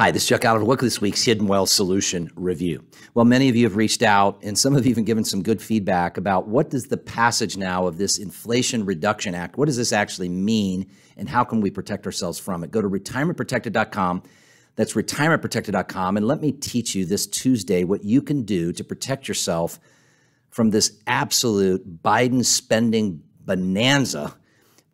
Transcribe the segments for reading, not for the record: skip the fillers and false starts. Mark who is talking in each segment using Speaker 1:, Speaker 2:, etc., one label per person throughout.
Speaker 1: Hi, this is Chuck Oliver. Welcome to this week's Hidden Wealth Solution Review. Well, many of you have reached out, and some have even given some good feedback about what does the passage now of this Inflation Reduction Act, what does this actually mean, and how can we protect ourselves from it? Go to retirementprotected.com. That's retirementprotected.com, and let me teach you this Tuesday what you can do to protect yourself from this absolute Biden spending bonanza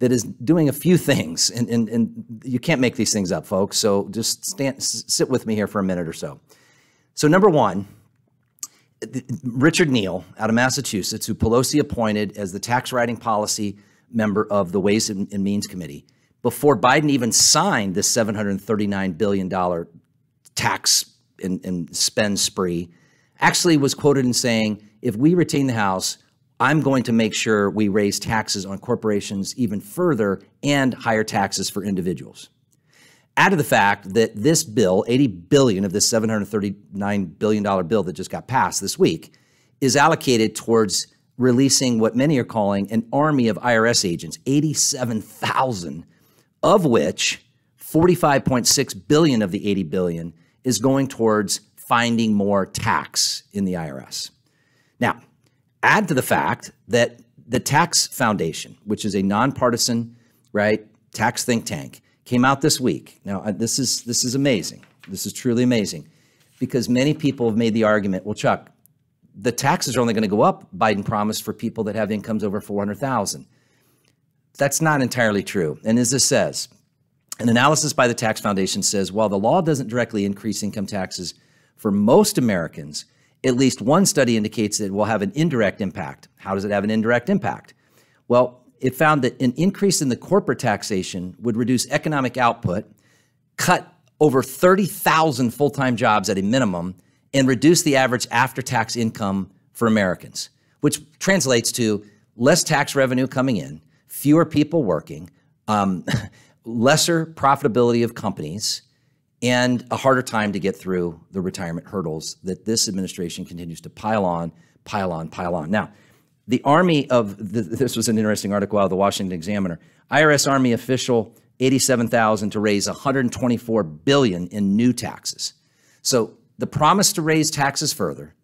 Speaker 1: that is doing a few things, and you can't make these things up, folks. So just sit with me here for a minute or so. So number one, Richard Neal out of Massachusetts, who Pelosi appointed as the tax writing policy member of the Ways and Means Committee, before Biden even signed this $739 billion tax and spend spree, actually was quoted in saying, if we retain the House, I'm going to make sure we raise taxes on corporations even further and higher taxes for individuals. Add to the fact that this bill, $80 billion of this $739 billion bill that just got passed this week, is allocated towards releasing what many are calling an army of IRS agents, 87,000, of which 45.6 billion of the 80 billion is going towards finding more tax in the IRS. Now, add to the fact that the Tax Foundation, which is a nonpartisan, tax think tank, came out this week. Now, this is amazing. This is truly amazing, because many people have made the argument, well, Chuck, the taxes are only going to go up, Biden promised, for people that have incomes over $400,000. That's not entirely true. And as this says, an analysis by the Tax Foundation says, while the law doesn't directly increase income taxes for most Americans, at least one study indicates that it will have an indirect impact. How does it have an indirect impact? Well, it found that an increase in the corporate taxation would reduce economic output, cut over 30,000 full-time jobs at a minimum, and reduce the average after-tax income for Americans, which translates to less tax revenue coming in, fewer people working, lesser profitability of companies, and a harder time to get through the retirement hurdles that this administration continues to pile on. Now, the army of, this was an interesting article out of the Washington Examiner, IRS Army official 87,000 to raise $124 billion in new taxes. So the promise to raise taxes further,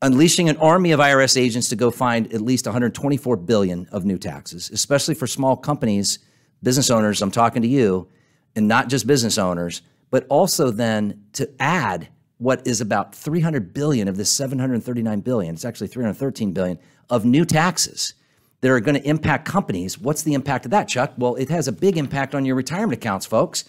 Speaker 1: unleashing an army of IRS agents to go find at least $124 billion of new taxes, especially for small companies, business owners, I'm talking to you, and not just business owners, but also then to add what is about $300 billion of this $739 billion, it's actually $313 billion, of new taxes that are going to impact companies. What's the impact of that, Chuck? Well, it has a big impact on your retirement accounts, folks.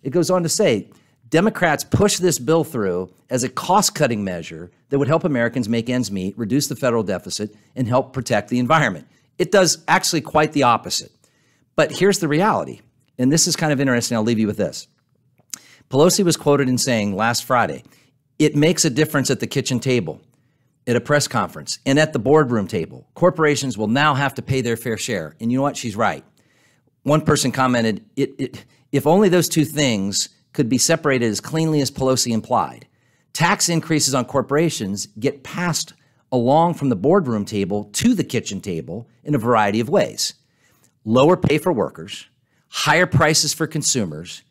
Speaker 1: It goes on to say, Democrats push this bill through as a cost-cutting measure that would help Americans make ends meet, reduce the federal deficit, and help protect the environment. It does actually quite the opposite. But here's the reality, and this is kind of interesting. I'll leave you with this. Pelosi was quoted in saying last Friday, it makes a difference at the kitchen table, at a press conference, and at the boardroom table. Corporations will now have to pay their fair share. And you know what? She's right. One person commented, if only those two things could be separated as cleanly as Pelosi implied. Tax increases on corporations get passed along from the boardroom table to the kitchen table in a variety of ways. Lower pay for workers, higher prices for consumers,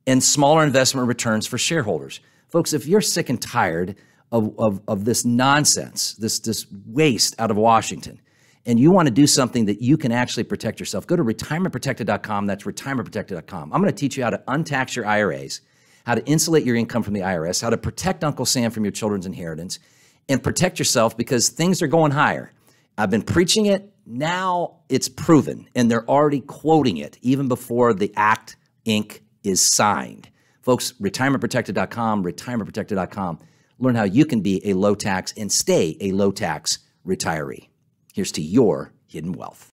Speaker 1: and smaller investment returns for shareholders. Folks, if you're sick and tired of this nonsense, this waste out of Washington, and you want to do something that you can actually protect yourself, go to retirementprotected.com. That's retirementprotected.com. I'm going to teach you how to untax your IRAs, how to insulate your income from the IRS, how to protect Uncle Sam from your children's inheritance, and protect yourself because things are going higher. I've been preaching it. Now it's proven, and they're already quoting it even before the Act, Inc. is signed. Folks, retirementprotected.com, retirementprotected.com. Learn how you can be a low tax and stay a low tax retiree. Here's to your hidden wealth.